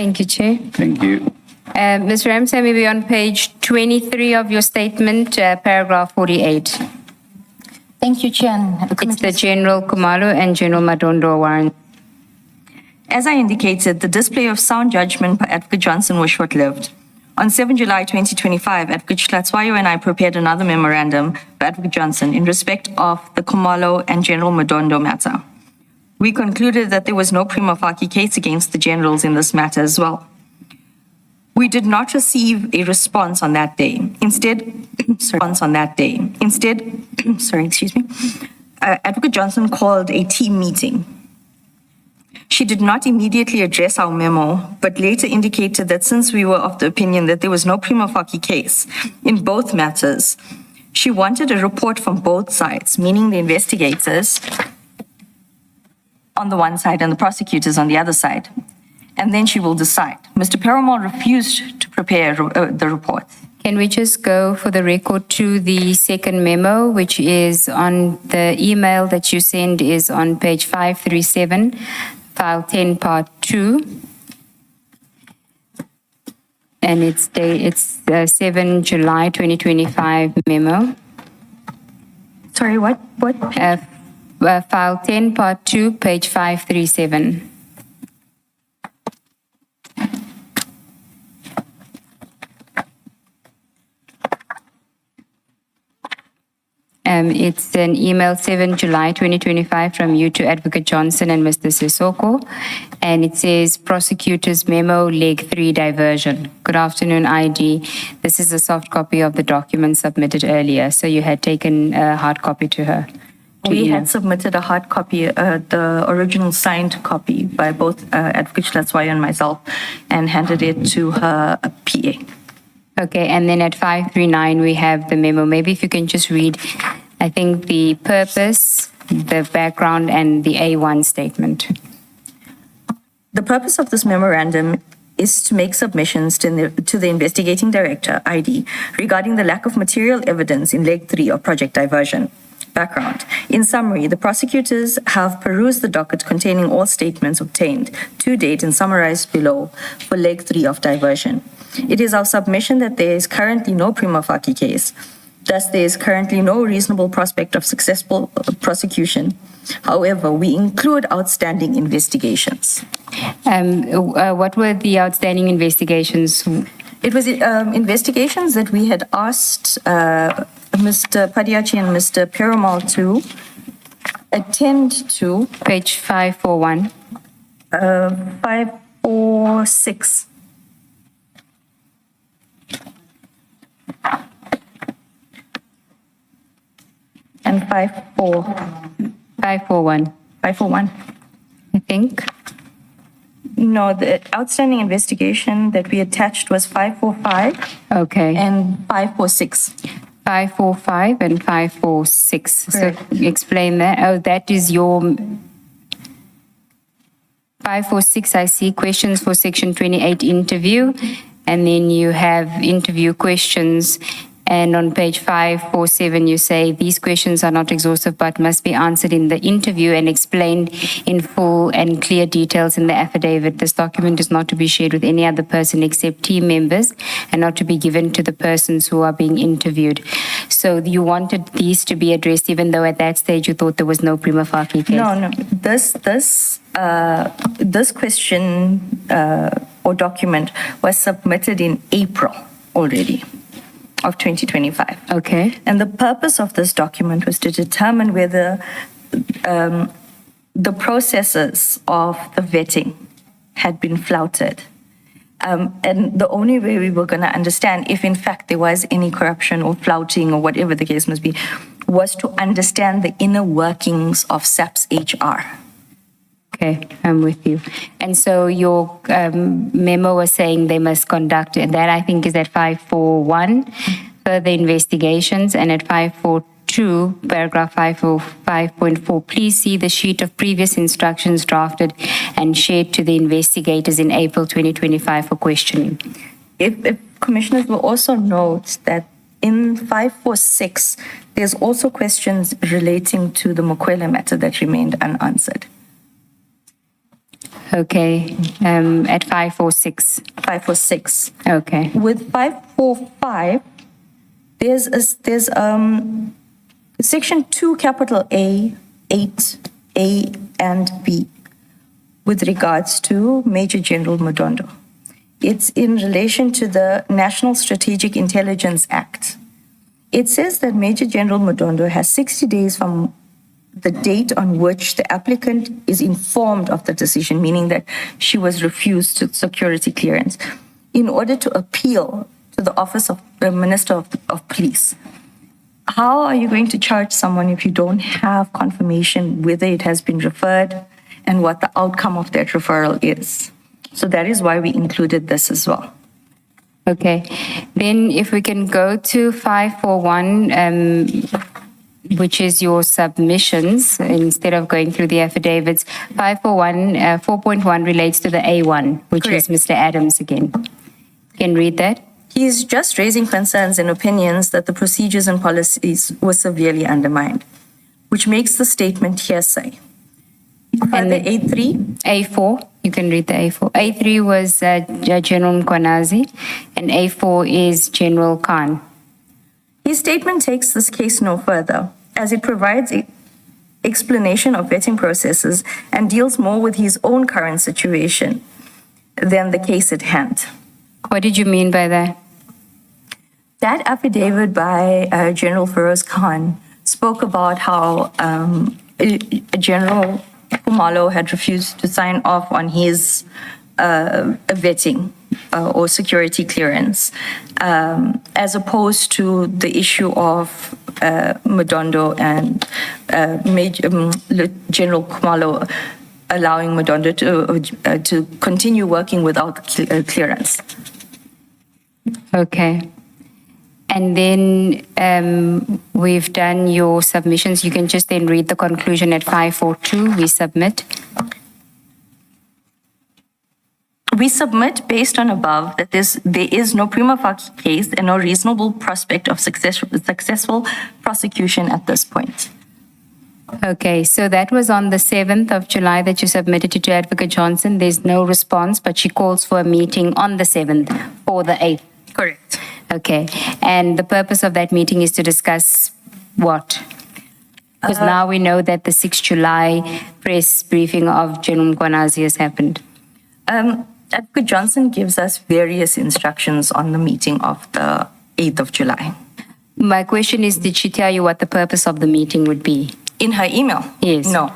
Thank you, Chair. Thank you. Ms. Ramsamy, we're on page 23 of your statement, paragraph 48. Thank you, Chair. And It's the General Khumalo and General Madondo warrant. As I indicated, the display of sound judgment by Advocate Johnson was short-lived. On 7 July 2025, Advocate Hlatswayo and I prepared another memorandum for Advocate Johnson in respect of the Khumalo and General Madondo matter. We concluded that there was no prima facie case against the generals in this matter as well. We did not receive a response on that day. Instead, Advocate Johnson called a team meeting. She did not immediately address our memo, but later indicated that since we were of the opinion that there was no prima facie case in both matters, she wanted a report from both sides, meaning the investigators on the one side and the prosecutors on the other side, and then she will decide. Mr. Perumal refused to prepare the report. Can we just go for the record to the second memo, which is on the email that you send is on page 537, file 10, part 2. And it's 7 July 2025 memo. Sorry, what? File 10, part 2, page 537. It's an email 7 July 2025 from you to Advocate Johnson and Mr. Sisoko. And it says, Prosecutor's Memo, Leg 3 Diversion. Good afternoon, ID. This is a soft copy of the document submitted earlier. So you had taken a hard copy to her. We had submitted a hard copy, the original signed copy by both Advocate Hlatswayo and myself, and handed it to her PA. Okay, and then at 539, we have the memo. Maybe if you can just read, I think, the purpose, the background, and the A1 statement. The purpose of this memorandum is to make submissions to the investigating director, ID, regarding the lack of material evidence in Leg 3 of Project Diversion. Background. In summary, the prosecutors have perused the docket containing all statements obtained to date and summarized below for Leg 3 of Diversion. It is our submission that there is currently no prima facie case. Thus, there is currently no reasonable prospect of successful prosecution. However, we include outstanding investigations. What were the outstanding investigations? It was investigations that we had asked Mr. Padiachi and Mr. Perumal to attend to. Page 541. 546. And 541. 541. I think. No, the outstanding investigation that we attached was 545. Okay. And 546. 545 and 546. Correct. So explain that. Oh, that is your 546. I see questions for section 28 interview, and then you have interview questions. And on page 547, you say these questions are not exhaustive but must be answered in the interview and explained in full and clear details in the affidavit. This document is not to be shared with any other person except team members and not to be given to the persons who are being interviewed. So you wanted these to be addressed even though at that stage you thought there was no prima facie case? No. This question or document was submitted in April already of 2025. Okay. And the purpose of this document was to determine whether the processes of the vetting had been flouted. And the only way we were going to understand if in fact there was any corruption or flouting or whatever the case must be, was to understand the inner workings of SAP's HR. Okay, I'm with you. And so your memo was saying they must conduct, and that I think is at 541, further investigations, and at 542, paragraph 505.4, please see the sheet of previous instructions drafted and shared to the investigators in April 2025 for questioning. If commissioners will also note that in 546, there's also questions relating to the Mokwele matter that remained unanswered. Okay, at 546. 546. Okay. With 545, there's section 2, capital A, 8A and B, with regards to Major General Madondo. It's in relation to the National Strategic Intelligence Act. It says that Major General Madondo has 60 days from the date on which the applicant is informed of the decision, meaning that she was refused to security clearance, in order to appeal to the Office of the Minister of Police. How are you going to charge someone if you don't have confirmation whether it has been referred and what the outcome of that referral is? So that is why we included this as well. Okay. Then if we can go to 541, which is your submissions, instead of going through the affidavits. 541, 4.1 relates to the A1, which Correct. is Mr. Adams again. You can read that? He's just raising concerns and opinions that the procedures and policies were severely undermined, which makes the statement hearsay. And Further, the- A3, A4, you can read the A4. A3 was General Mkwanazi, and A4 is General Khan. his statement takes this case no further, as it provides an explanation of vetting processes and deals more with his own current situation than the case at hand. What did you mean by that? That affidavit by General Feroz Khan spoke about how General Khumalo had refused to sign off on his vetting or security clearance, as opposed to the issue of Madondo and General Khumalo allowing Madondo to continue working without clearance. Okay. And then we've done your submissions. You can just then read the conclusion at 542. We submit. We submit based on above that there is no prima facie case and no reasonable prospect of successful prosecution at this point. Okay, so that was on the 7th of July that you submitted it to Advocate Johnson. There's no response, but she calls for a meeting on the 7th or the 8th. Correct. Okay, and the purpose of that meeting is to discuss what? Because now we know that the 6th July press briefing of General Mkwanazi has happened. Advocate Johnson gives us various instructions on the meeting of the 8th of July. My question is, did she tell you what the purpose of the meeting would be? In her email? Yes. No.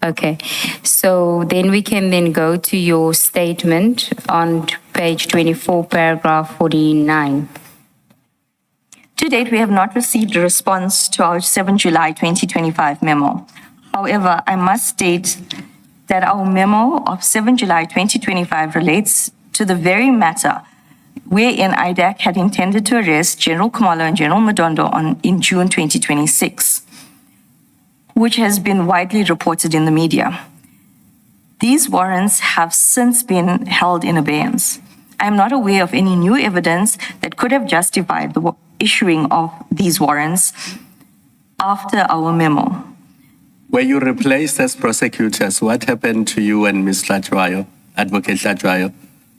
Okay, so then we can then go to your statement on page 24, paragraph 49. To date, we have not received a response to our 7 July 2025 memo. However, I must state that our memo of 7 July 2025 relates to the very matter wherein IDAC had intended to arrest General Khumalo and General Madondo in June 2026, which has been widely reported in the media. These warrants have since been held in abeyance. I am not aware of any new evidence that could have justified the issuing of these warrants after our memo. Were you replaced as prosecutors? What happened to you and Ms. Latwayo, Advocate Latwayo?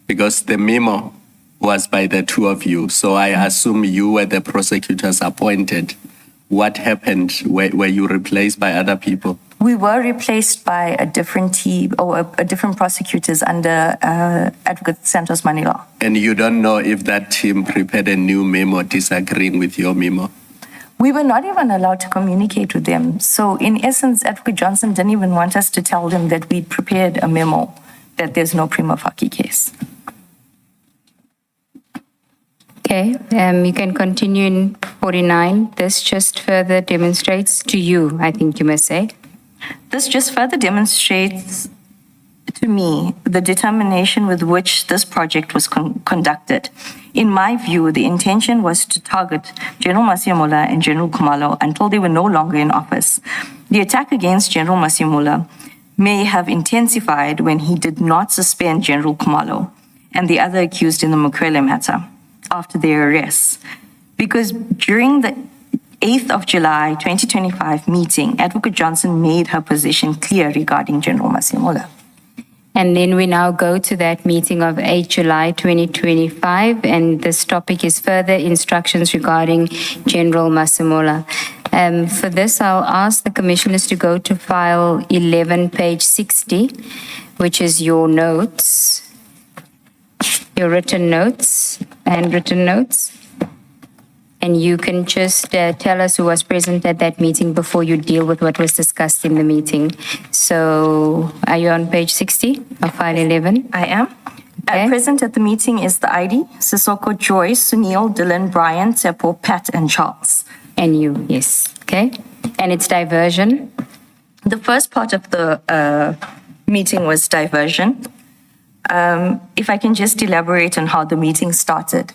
Because the memo was by the two of you, so I assume you were the prosecutors appointed. What happened? Were you replaced by other people? We were replaced by a different team or a different prosecutors under Advocate Santos Manila. And you don't know if that team prepared a new memo disagreeing with your memo? We were not even allowed to communicate with them. So in essence, Advocate Johnson didn't even want us to tell them that we prepared a memo, that there's no prima facie case. Okay, you can continue in 49. This just further demonstrates to you, I think you must say. This just further demonstrates to me the determination with which this project was conducted. In my view, the intention was to target General Masemola and General Khumalo until they were no longer in office. The attack against General Masemola may have intensified when he did not suspend General Khumalo and the other accused in the Mukwele matter after their arrests. Because during the 8th of July 2025 meeting, Advocate Johnson made her position clear regarding General Masemola. And then we now go to that meeting of 8 July 2025, and this topic is further instructions regarding General Masemola. For this, I'll ask the commissioners to go to file 11, page 60, which is your notes, your written notes, handwritten notes. And you can just tell us who was present at that meeting before you deal with what was discussed in the meeting. So are you on page 60 of file 11? I am. Okay. Present at the meeting is the ID, Sissoko, Joy, Sunil, Dylan, Brian, Tsepo, Pat, and Charles. And you, yes. Okay. And it's diversion. The first part of the meeting was diversion. If I can just elaborate on how the meeting started.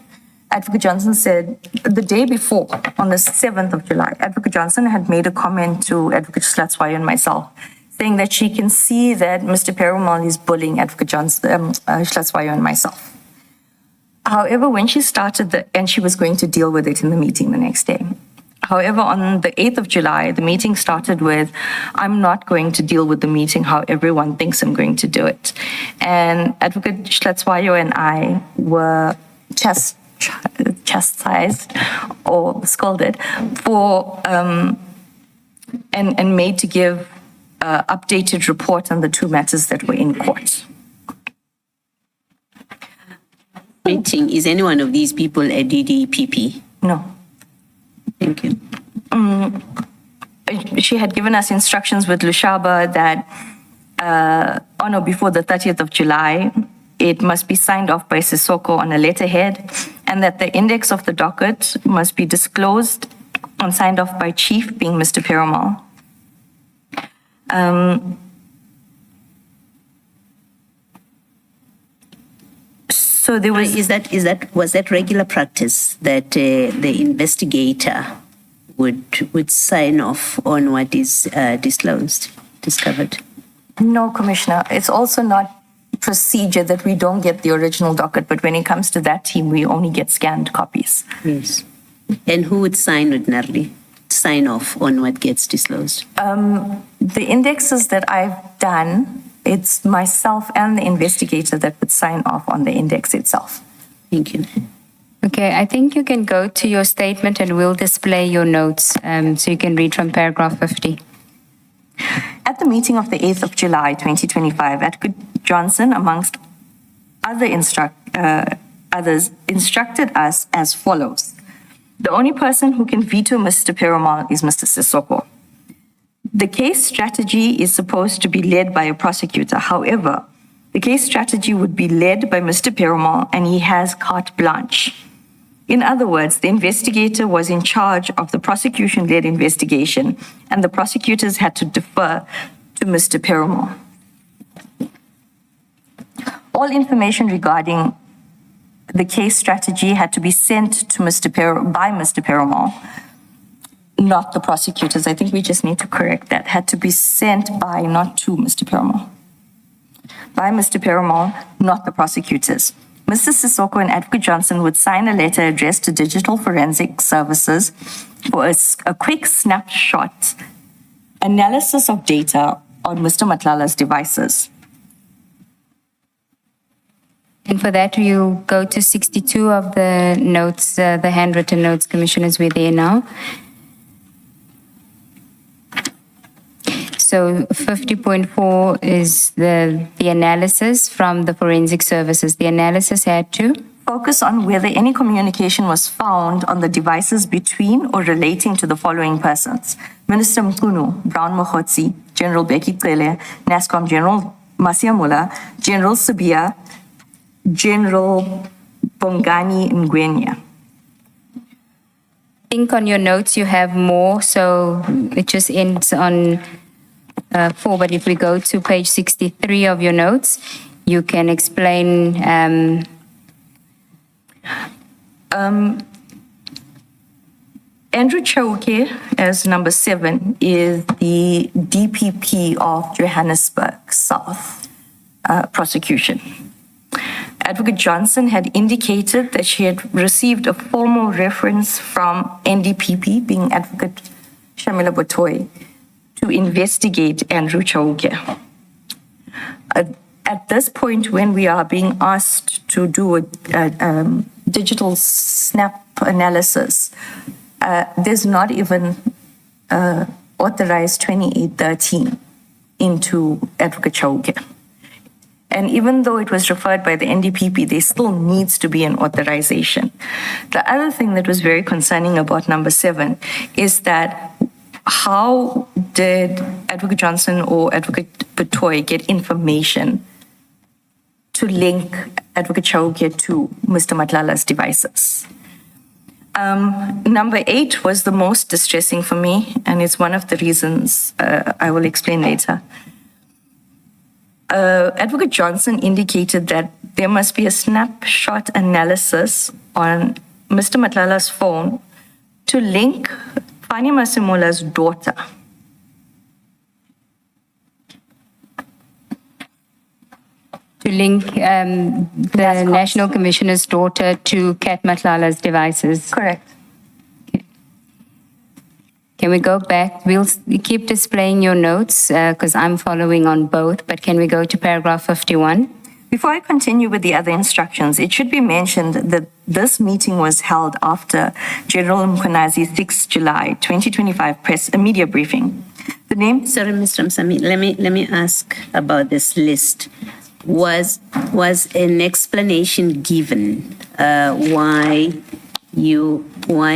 Advocate Johnson said the day before, on the 7th of July, Advocate Johnson had made a comment to Advocate Schlatzweiler and myself, saying that she can see that Mr. Perumal is bullying Advocate Johnson, Schlatzweiler and myself. However, when she started and she was going to deal with it in the meeting the next day. However, on the 8th of July, the meeting started with, I'm not going to deal with the meeting how everyone thinks I'm going to do it. And Advocate Schlatzweiler and I were chastised or scolded for and made to give updated report on the two matters that were in court. Meeting, is any one of these people a DDPP? No. Thank you. She had given us instructions with Lushaba that on or before the 30th of July, it must be signed off by Sissoko on a letterhead, and that the index of the docket must be disclosed and signed off by Chief, being Mr. Perumal. So there was... Was that regular practice that the investigator would sign off on what is discovered? No, Commissioner. It's also not procedure that we don't get the original docket, but when it comes to that team, we only get scanned copies. Yes. And who would sign ordinarily? Sign off on what gets disclosed? The indexes that I've done, it's myself and the investigator that would sign off on the index itself. Thank you. Okay, I think you can go to your statement and we'll display your notes so you can read from paragraph 50. At the meeting of the 8th of July, 2025, Advocate Johnson, amongst others, instructed us as follows. The only person who can veto Mr. Perumal is Mr. Sissoko. The case strategy is supposed to be led by a prosecutor. However, the case strategy would be led by Mr. Perumal, and he has carte blanche. In other words, the investigator was in charge of the prosecution-led investigation, and the prosecutors had to defer to Mr. Perumal. All information regarding the case strategy had to be sent to by Mr. Perumal, not the prosecutors. I think we just need to correct that. Had to be sent by, not to Mr. Perumal. By Mr. Perumal, not the prosecutors. Mr. Sissoko and Advocate Johnson would sign a letter addressed to Digital Forensic Services for a quick snapshot analysis of data on Mr. Matlala's devices. And for that, you go to 62 of the notes, the handwritten notes, Commissioners, we're there now. So 50.4 is the analysis from the forensic services. The analysis had to focus on whether any communication was found on the devices between or relating to the following persons: Minister Mkunu, Brown Mokhotsi, General Becky Cele, NASCOM General Masemola, General Sabia, General Bongani Ngwenya. I think on your notes you have more, so it just ends on 4. But if we go to page 63 of your notes, you can explain. Andrew Chauke, as number 7, is the DPP of Johannesburg South prosecution. Advocate Johnson had indicated that she had received a formal reference from NDPP, being Advocate Shamila Botoi, to investigate Andrew Chauke. At this point, when we are being asked to do a digital snap analysis, there's not even authorized 2813 into Advocate Chauke. And even though it was referred by the NDPP, there still needs to be an authorization. The other thing that was very concerning about number 7 is that how did Advocate Johnson or Advocate Betoy get information to link Advocate Chauke to Mr. Matlala's devices? Number 8 was the most distressing for me, and it's one of the reasons I will explain later. Advocate Johnson indicated that there must be a snapshot analysis on Mr. Matlala's phone to link Fani Masemola's daughter. To link the National Commissioner's daughter to Kat Matlala's devices. Correct. Can we go back? We'll keep displaying your notes because I'm following on both, but can we go to paragraph 51? Before I continue with the other instructions, it should be mentioned that this meeting was held after General Mkhonazi's 6 July 2025 media briefing. The name? Sorry, Mr. Ramsamy, let me ask about this list. Was an explanation given why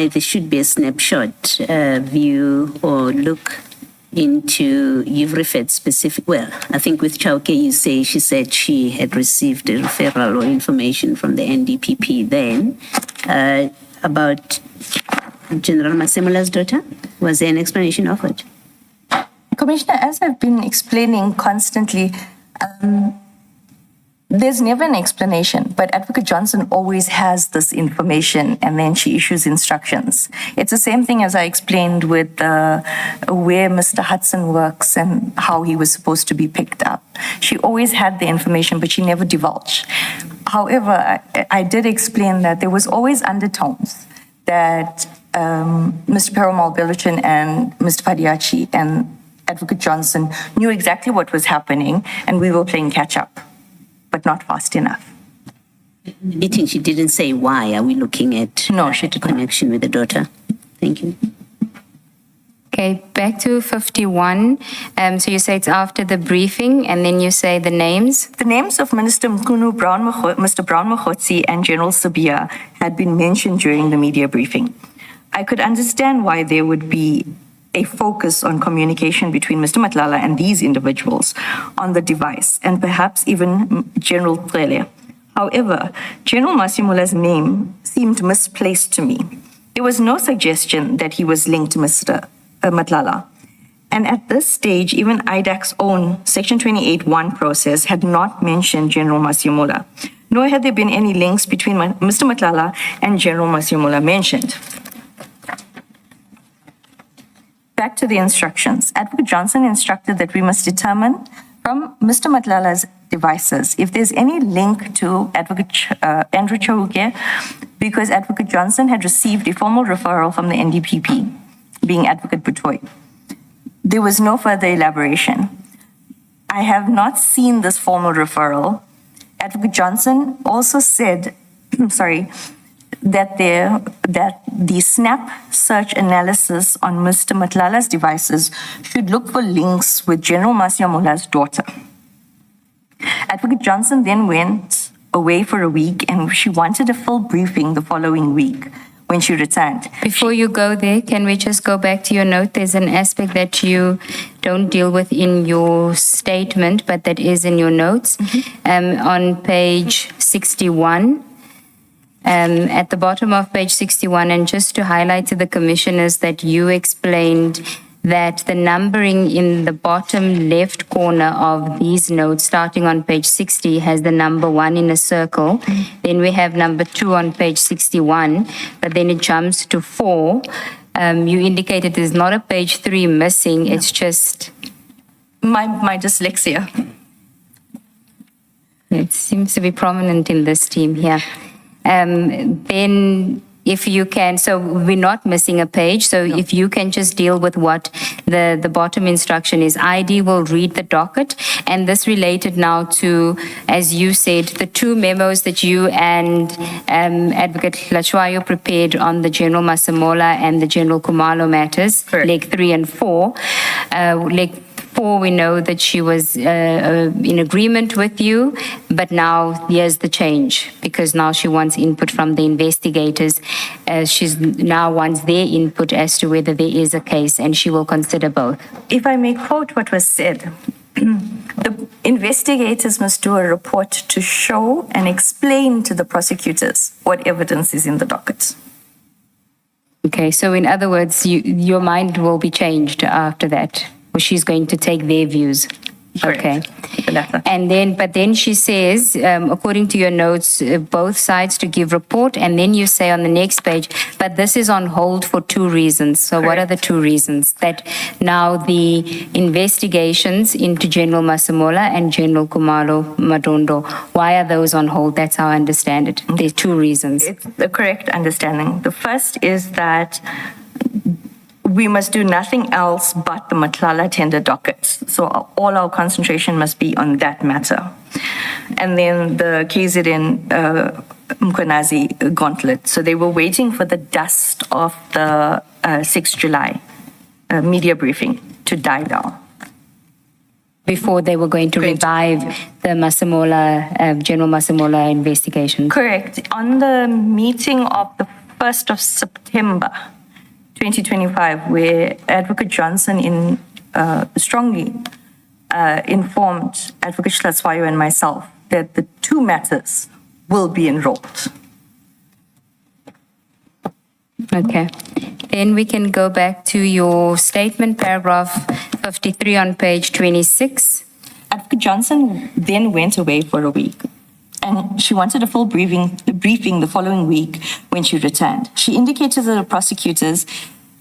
there should be a snapshot view or look into, you've referred specific, well, I think with Chauke she said she had received a referral or information from the NDPP then about General Masemola's daughter. Was there an explanation offered? Commissioner, as I've been explaining constantly, there's never an explanation, but Advocate Johnson always has this information and then she issues instructions. It's the same thing as I explained with where Mr. Hudson works and how he was supposed to be picked up. She always had the information, but she never divulged. However, I did explain that there was always undertones that Mr. Perumal Beluchin and Mr. Padiachi and Advocate Johnson knew exactly what was happening and we were playing catch up, but not fast enough. Meeting, she didn't say why. Are we looking at No, she did not. connection with the daughter? Thank you. Okay, back to 51. So you say it's after the briefing and then you say the names. The names of Minister Mr. Brown Mokhotsi and General Sabia had been mentioned during the media briefing. I could understand why there would be a focus on communication between Mr. Matlala and these individuals on the device, and perhaps even General Trele. However, General Masemola's name seemed misplaced to me. There was no suggestion that he was linked to Mr. Matlala. And at this stage, even IDAC's own Section 28(1) process had not mentioned General Masemola, nor had there been any links between Mr. Matlala and General Masemola mentioned. Back to the instructions. Advocate Johnson instructed that we must determine from Mr. Matlala's devices if there's any link to Advocate Andrew Chauke, because Advocate Johnson had received a formal referral from the NDPP, being Advocate Betoy. There was no further elaboration. I have not seen this formal referral. Advocate Johnson also said, that the snap search analysis on Mr. Matlala's devices should look for links with General Masemola's daughter. Advocate Johnson then went away for a week and she wanted a full briefing the following week when she returned. Before you go there, can we just go back to your note? There's an aspect that you don't deal with in your statement, but that is in your notes. On page 61, at the bottom of page 61, and just to highlight to the commissioners that you explained that the numbering in the bottom left corner of these notes, starting on page 60, has the number 1 in a circle. Then we have number 2 on page 61, but then it jumps to 4. You indicated there's not a page 3 missing. It's just My dyslexia. it seems to be prominent in this team here. Then if you can, so we're not missing a page, so if you can just deal with what the bottom instruction is. ID will read the docket, and this related now to, as you said, the two memos that you and Advocate Lachwayo prepared on the General Masemola and the General Khumalo matters, Correct. leg 3 and 4. Leg 4, we know that she was in agreement with you, but now here's the change, because now she wants input from the investigators. She's now wants their input as to whether there is a case, and she will consider both. If I may quote what was said, the investigators must do a report to show and explain to the prosecutors what evidence is in the docket. Okay, so in other words, your mind will be changed after that, or she's going to take their views. Okay. The latter. And then, but then she says, according to your notes, both sides to give report, and then you say on the next page, but this is on hold for 2 reasons. So what are the 2 reasons? That now the investigations into General Masemola and General Khumalo Madondo, why are those on hold? That's how I understand it. There's 2 reasons. It's the correct understanding. The first is that we must do nothing else but the Matlala tender dockets. So all our concentration must be on that matter. And then the KZN Mkhwanazi gauntlet. So they were waiting for the dust of the 6th July media briefing to die down. Before they were going to revive the Masemola, General Masemola investigation. Correct. On the meeting of the 1st of September, 2025, where Advocate Johnson strongly informed Advocate Hlatswayo and myself that the 2 matters will be enrolled. Okay. Then we can go back to your statement, paragraph 53 on page 26. Advocate Johnson then went away for a week, and she wanted a full briefing the following week when she returned. She indicated to the prosecutors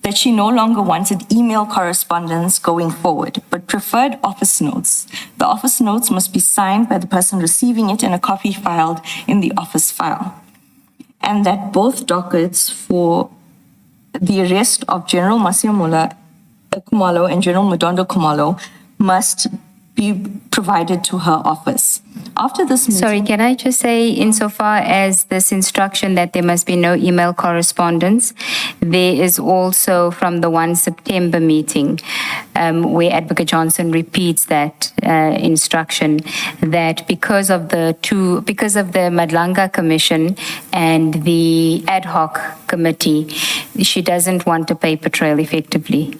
that she no longer wanted email correspondence going forward, but preferred office notes. The office notes must be signed by the person receiving it and a copy filed in the office file. And that both dockets for the arrest of General Masemola Khumalo and General Madondo Khumalo must be provided to her office. After this meeting... Sorry, can I just say, insofar as this instruction that there must be no email correspondence, there is also from the 1 September meeting where Advocate Johnson repeats that instruction, that because of the Madlanga Commission and the ad hoc committee, she doesn't want a paper trail effectively.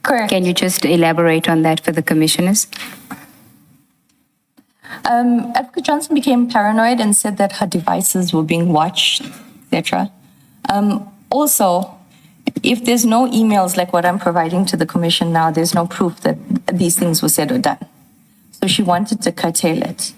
Correct. Can you just elaborate on that for the commissioners? Advocate Johnson became paranoid and said that her devices were being watched, etc. Also, if there's no emails like what I'm providing to the commission now, there's no proof that these things were said or done. So she wanted to curtail it.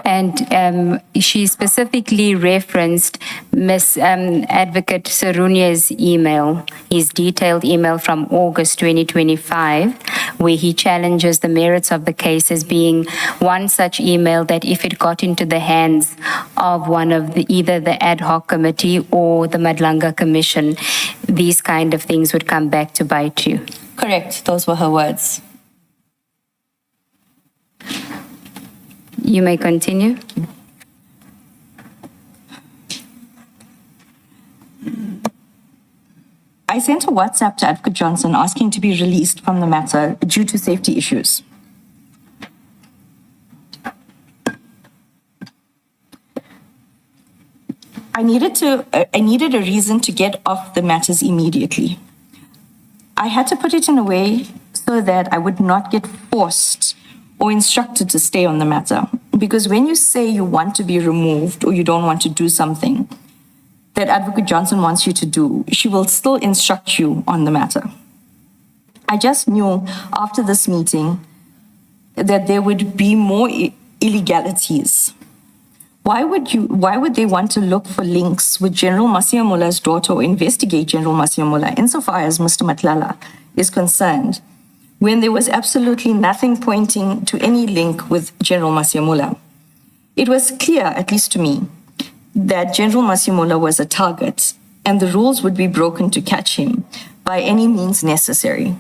And she specifically referenced Miss Advocate Sarunya's email, his detailed email from August 2025, where he challenges the merits of the case as being one such email that if it got into the hands of one of either the ad hoc committee or the Madlanga Commission, these kind of things would come back to bite you. Correct. Those were her words. You may continue. I sent a WhatsApp to Advocate Johnson asking to be released from the matter due to safety issues. I needed a reason to get off the matters immediately. I had to put it in a way so that I would not get forced or instructed to stay on the matter. Because when you say you want to be removed or you don't want to do something that Advocate Johnson wants you to do, she will still instruct you on the matter. I just knew after this meeting that there would be more illegalities. Why would they want to look for links with General Masemola's daughter or investigate General Masemola insofar as Mr. Matlala is concerned, when there was absolutely nothing pointing to any link with General Masemola? It was clear, at least to me, that General Masemola was a target and the rules would be broken to catch him by any means necessary.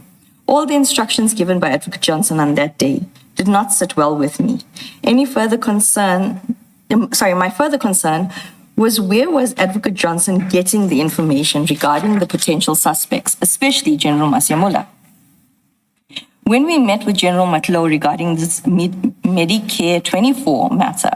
All the instructions given by Advocate Johnson on that day did not sit well with me. My further concern was, where was Advocate Johnson getting the information regarding the potential suspects, especially General Masemola? When we met with General Matlo regarding this Medicare 24 matter,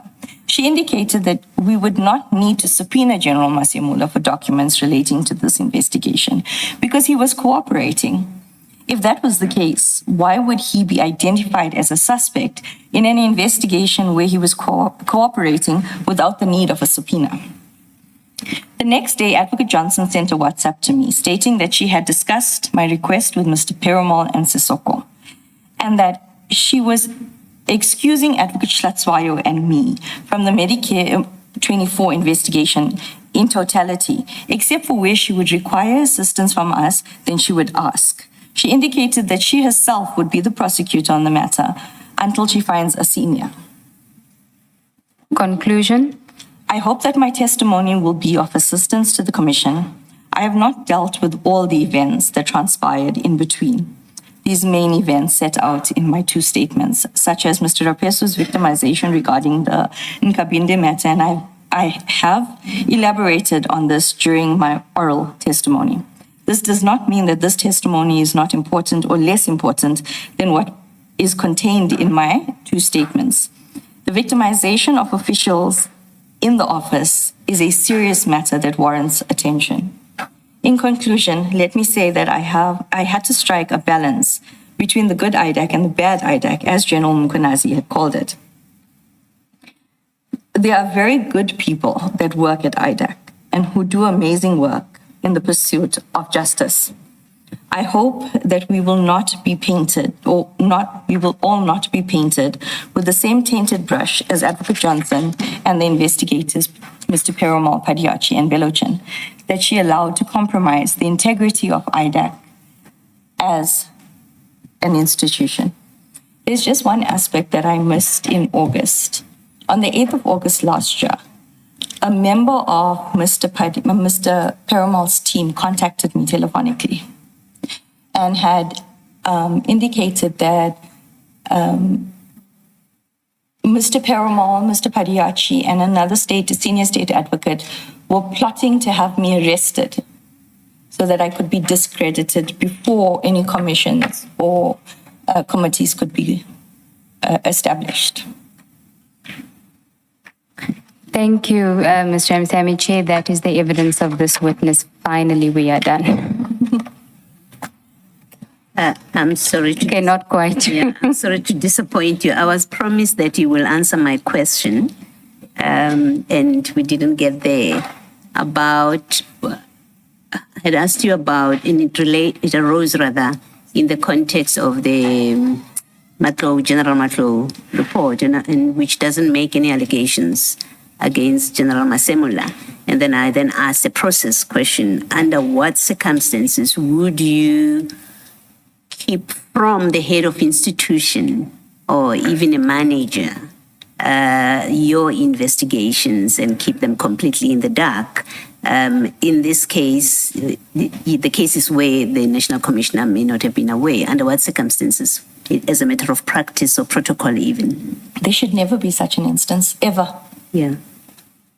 she indicated that we would not need to subpoena General Masemola for documents relating to this investigation because he was cooperating. If that was the case, why would he be identified as a suspect in an investigation where he was cooperating without the need of a subpoena? The next day, Advocate Johnson sent a WhatsApp to me stating that she had discussed my request with Mr. Perumal and Sissoko, and that she was excusing Advocate Hlatswayo and me from the Medicare 24 investigation in totality, except for where she would require assistance from us, then she would ask. She indicated that she herself would be the prosecutor on the matter until she finds a senior. Conclusion. I hope that my testimony will be of assistance to the Commission. I have not dealt with all the events that transpired in between these main events set out in my two statements, such as Mr. Rapesu's victimization regarding the Nkabinde matter, and I have elaborated on this during my oral testimony. This does not mean that this testimony is not important or less important than what is contained in my two statements. The victimization of officials in the office is a serious matter that warrants attention. In conclusion, let me say that I had to strike a balance between the good IDAC and the bad IDAC, as General Mkhwanazi had called it. There are very good people that work at IDAC and who do amazing work in the pursuit of justice. I hope that we will not be painted, we will all not be painted with the same tainted brush as Advocate Johnson and the investigators, Mr. Perumal, Padiachi, and Belochan, that she allowed to compromise the integrity of IDAC as an institution. There's just one aspect that I missed in August. On the 8th of August last year, a member of Mr. Perumal's team contacted me telephonically and had indicated that Mr. Perumal, Mr. Padiachi, and another senior state advocate were plotting to have me arrested so that I could be discredited before any commissions or committees could be established. Thank you, Mr. Ramsamy. Chair, that is the evidence of this witness. Finally, we are done. I'm sorry to... Okay, not quite. Yeah, I'm sorry to disappoint you. I was promised that you will answer my question, and we didn't get there. I had asked you about, and it arose rather in the context of the General Matlo report, and which doesn't make any allegations against General Masemola. And then I asked a process question: under what circumstances would you keep from the head of institution or even a manager your investigations and keep them completely in the dark? In this case, the cases where the National Commissioner may not have been aware, under what circumstances, as a matter of practice or protocol even? There should never be such an instance, ever. Yeah.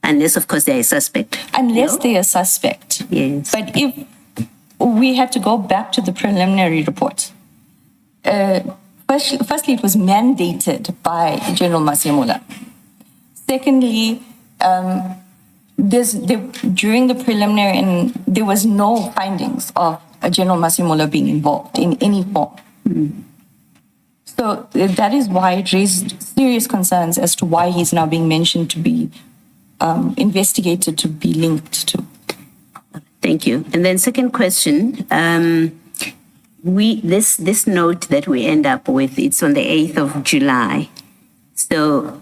Unless, of course, they're a suspect. Unless they're a suspect. Yes. But if we had to go back to the preliminary report, firstly, it was mandated by General Masemola. Secondly, during the preliminary, and there was no findings of General Masemola being involved in any form. Mm-hmm. So that is why it raised serious concerns as to why he's now being mentioned to be investigated, to be linked to. Thank you. And then second question, this note that we end up with, it's on the 8th of July. So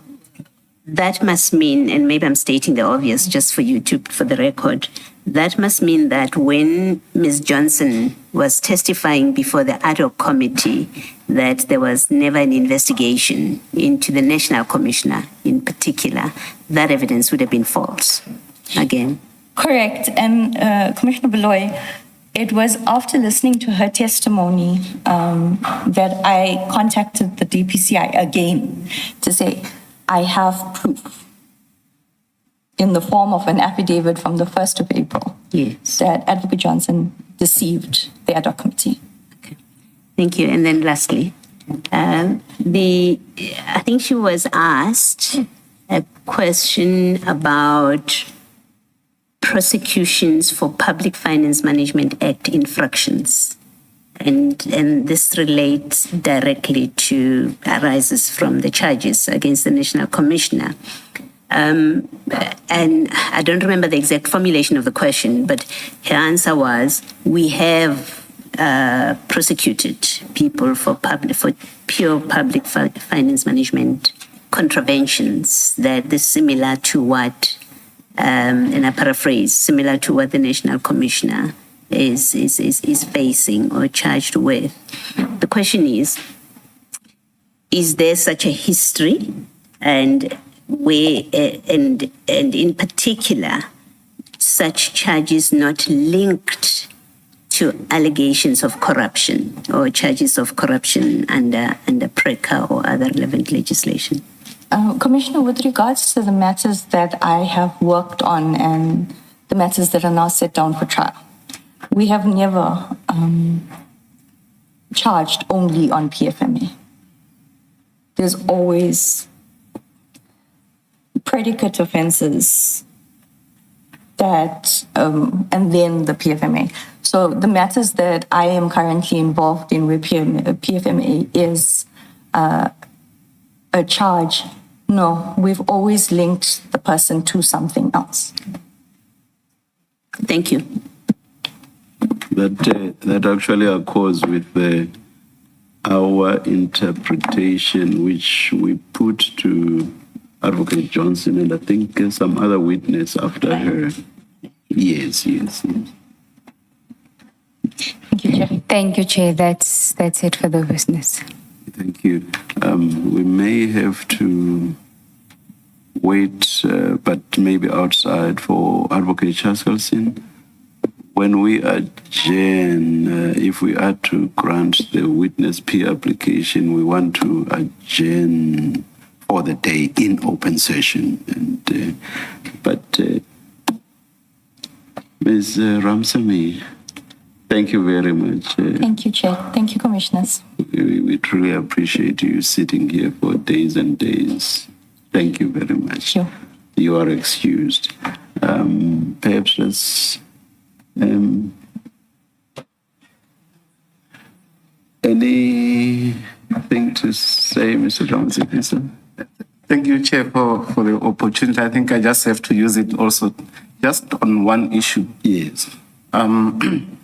that must mean, and maybe I'm stating the obvious just for you for the record, that must mean that when Ms. Johnson was testifying before the ad hoc committee, that there was never an investigation into the National Commissioner in particular, that evidence would have been false. again. Correct. And Commissioner Beloy, it was after listening to her testimony that I contacted the DPCI again to say, I have proof in the form of an affidavit from the 1st of April Yes. that Advocate Johnson deceived the ad hoc committee. Okay. Thank you. And then lastly, I think she was asked a question about prosecutions for Public Finance Management Act infractions. And this relates directly to, arises from the charges against the National Commissioner. And I don't remember the exact formulation of the question, but her answer was, we have prosecuted people for pure public finance management contraventions that is similar to what, and I paraphrase, similar to what the National Commissioner is facing or charged with. The question is there such a history, and where, and in particular, such charges not linked to allegations of corruption or charges of corruption under PRECA or other relevant legislation? Commissioner, with regards to the matters that I have worked on and the matters that are now set down for trial, we have never charged only on PFMA. There's always predicate offenses that, and then the PFMA. So the matters that I am currently involved in with PFMA is a charge. No, we've always linked the person to something else. Thank you. That actually occurs with our interpretation, which we put to Advocate Johnson and I think some other witness after her. Yes. Thank you, Chair. Thank you, Chair. That's it for the business. Thank you. We may have to wait, but maybe outside for Advocate Chaskelson. When we adjourn, if we are to grant the witness P application, we want to adjourn for the day in open session. And Ms. Ramsamy, thank you very much. Thank you, Chair. Thank you, Commissioners. We truly appreciate you sitting here for days and days. Thank you very much. Sure. You are excused. Perhaps let's anything to say, Mr. Johnson? Thank you, Chair, for the opportunity. I think I just have to use it also just on one issue. Yes. Am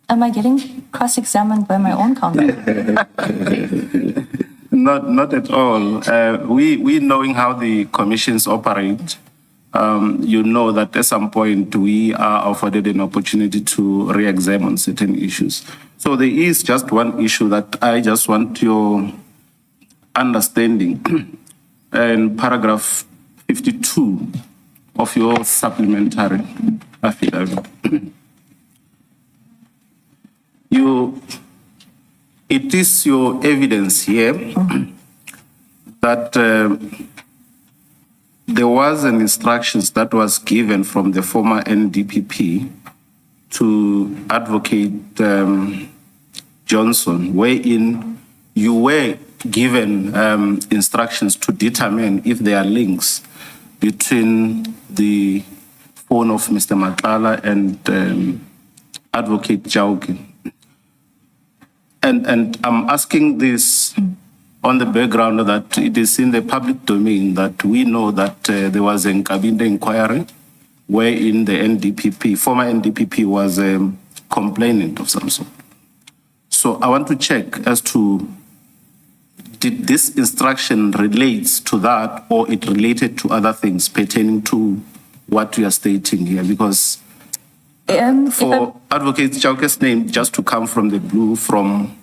I getting cross-examined by my own counsel? Not at all. We knowing how the commissions operate, you know that at some point we are afforded an opportunity to re-examine certain issues. So there is just one issue that I just want your understanding. In paragraph 52 of your supplementary affidavit, it is your evidence here that there was an instructions that was given from the former NDPP to Advocate Johnson, wherein you were given instructions to determine if there are links between the phone of Mr. Matala and Advocate Jauki. And I'm asking this on the background that it is in the public domain that we know that there was an Nkabinde inquiry wherein the NDPP, former NDPP, was a complainant of some sort. So I want to check as to, did this instruction relates to that or it related to other things pertaining to what we are stating here? Because for Advocate Chauke's name just to come from the blue from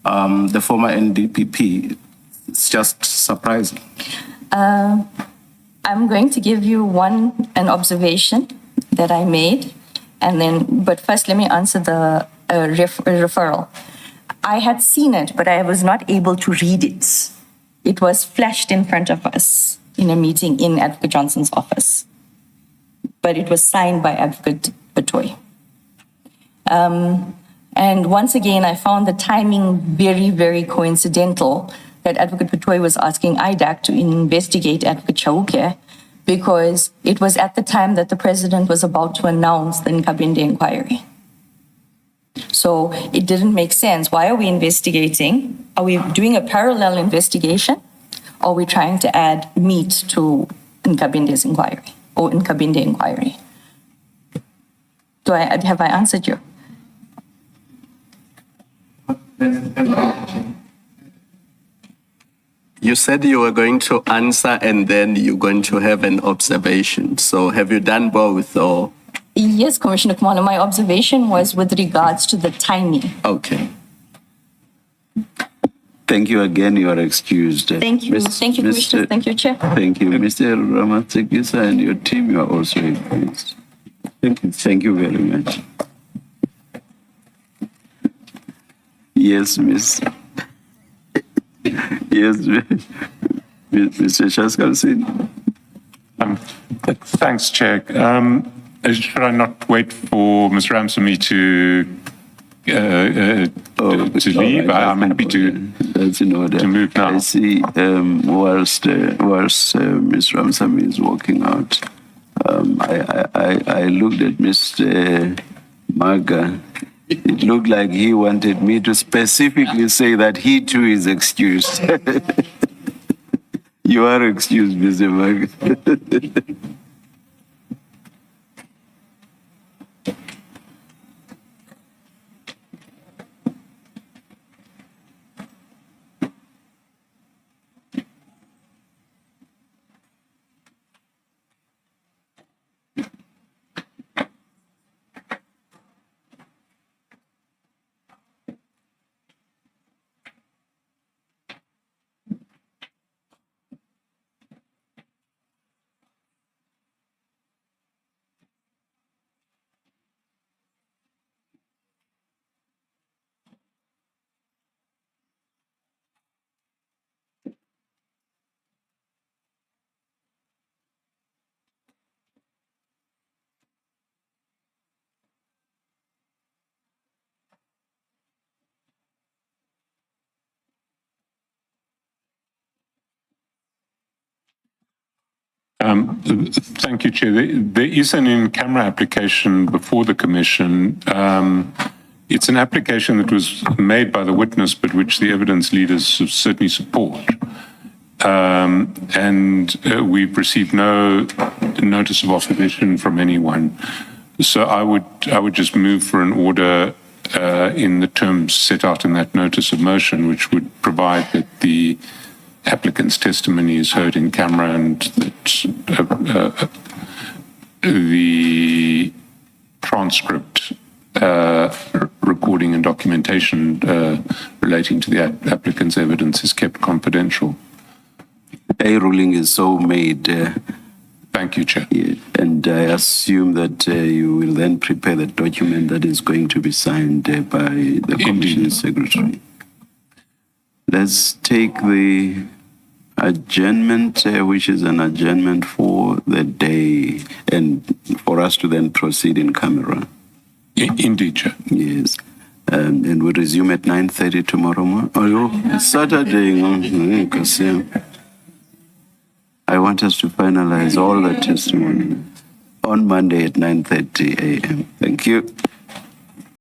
the former NDPP, it's just surprising. I'm going to give you an observation that I made, but first let me answer the referral. I had seen it, but I was not able to read it. It was flashed in front of us in a meeting in Advocate Johnson's office, but it was signed by Advocate Batoy. And once again, I found the timing very, very coincidental that Advocate Batoy was asking IDAC to investigate Advocate Chauke because it was at the time that the president was about to announce the Nkabinde inquiry. So it didn't make sense. Why are we investigating? Are we doing a parallel investigation? Or are we trying to add meat to Nkabinde's inquiry or Nkabinde inquiry? Have I answered you? You said you were going to answer and then you're going to have an observation. So have you done both or? Yes, Commissioner Khumalo, my observation was with regards to the timing. Okay. Thank you again. You are excused. Thank you. Thank you, Commissioner. Thank you, Chair. Thank you. Mr. Ramatsekisa and your team, you are also excused. Thank you. Thank you very much. Yes, Miss. Yes, Mr. Shaskalsin. Thanks, Chair. Should I not wait for Ms. Ramsamy to leave? Right. I'm happy to. That's in order. To move now. I see. Whilst Ms. Ramsamy is walking out, I looked at Mr. Maga. It looked like he wanted me to specifically say that he too is excused. You are excused, Mr. Maga. Thank you, Chair. There is an in-camera application before the Commission. It's an application that was made by the witness, but which the evidence leaders certainly support. And we've received no notice of opposition from anyone. So I would just move for an order in the terms set out in that notice of motion, which would provide that the applicant's testimony is heard in camera and that the transcript, recording and documentation relating to the applicant's evidence is kept confidential. A ruling is so made. Thank you, Chair. Yeah, and I assume that you will then prepare the document that is going to be signed by the Commission Secretary. Let's take the adjournment, which is an adjournment for the day, and for us to then proceed in camera. Indeed, Chair. Yes. And we'll resume at 9:30 tomorrow morning. Oh, it's Saturday. I want us to finalize all the testimony on Monday at 9:30 a.m. Thank you.